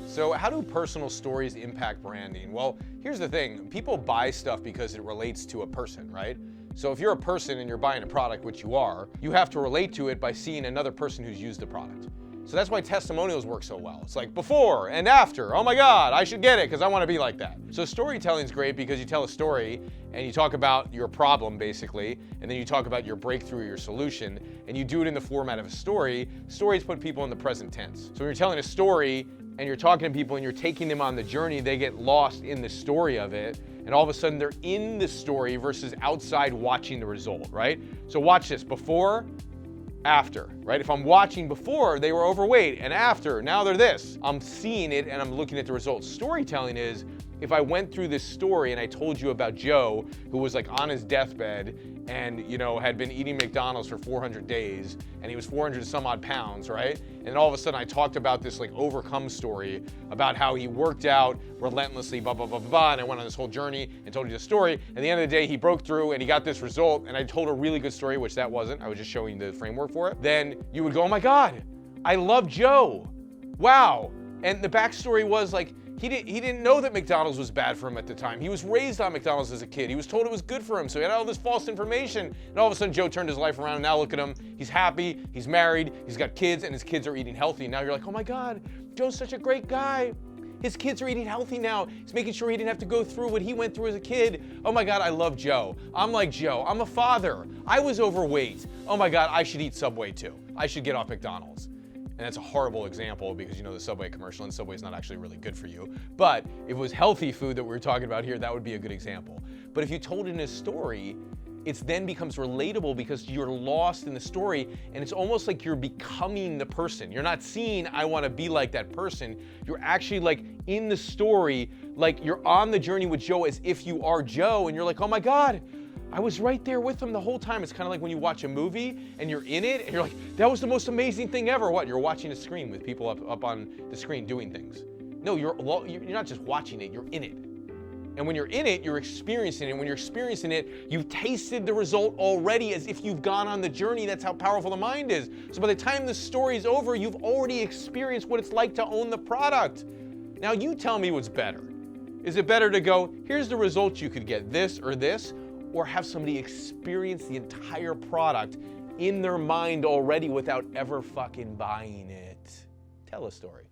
So how do personal stories impact branding? Well, here's the thing. People buy stuff because it relates to a person, right? So if you're a person and you're buying a product, which you are, you have to relate to it by seeing another person who's used the product. So that's why testimonials work so well. It's like before and after. Oh my God, I should get it because I want to be like that. So storytelling is great because you tell a story and you talk about your problem basically, and then you talk about your breakthrough, your solution, and you do it in the format of a story. Stories put people in the present tense. So when you're telling a story and you're talking to people and you're taking them on the journey, they get lost in the story of it. And all of a sudden they're in the story versus outside watching the result, right? So watch this, before, after, right? If I'm watching before, they were overweight, and after, now they're this. I'm seeing it and I'm looking at the results. Storytelling is, if I went through this story and I told you about Joe, who was like on his deathbed and, you know, had been eating McDonald's for 400 days and he was 400 some odd pounds, right? And all of a sudden I talked about this like overcome story about how he worked out relentlessly, blah, blah, blah, blah, blah, and I went on this whole journey and told you the story. And at the end of the day, he broke through and he got this result, and I told a really good story, which that wasn't. I was just showing the framework for it. Then you would go, oh my God, I love Joe. Wow. And the backstory was like, he didn't know that McDonald's was bad for him at the time. He was raised on McDonald's as a kid. He was told it was good for him, so he had all this false information. And all of a sudden, Joe turned his life around, and now look at him. He's happy, he's married, he's got kids, and his kids are eating healthy. And now you're like, oh my God, Joe's such a great guy. His kids are eating healthy now. He's making sure he didn't have to go through what he went through as a kid. Oh my God, I love Joe. I'm like Joe. I'm a father. I was overweight. Oh my God, I should eat Subway too. I should get off McDonald's. And that's a horrible example because you know the Subway commercial, and Subway's not actually really good for you. But if it was healthy food that we were talking about here, that would be a good example. But if you told it in a story, it then becomes relatable because you're lost in the story, and it's almost like you're becoming the person. You're not seeing, I want to be like that person. You're actually like in the story, like you're on the journey with Joe as if you are Joe, and you're like, oh my God, I was right there with him the whole time. It's kind of like when you watch a movie and you're in it and you're like, that was the most amazing thing ever. What? You're watching a screen with people up on the screen doing things. No, you're not just watching it, you're in it. And when you're in it, you're experiencing it. When you're experiencing it, you've tasted the result already as if you've gone on the journey. That's how powerful the mind is. So by the time the story's over, you've already experienced what it's like to own the product. Now you tell me what's better. Is it better to go, here's the results you could get, this or this, or have somebody experience the entire product in their mind already without ever fucking buying it? Tell a story.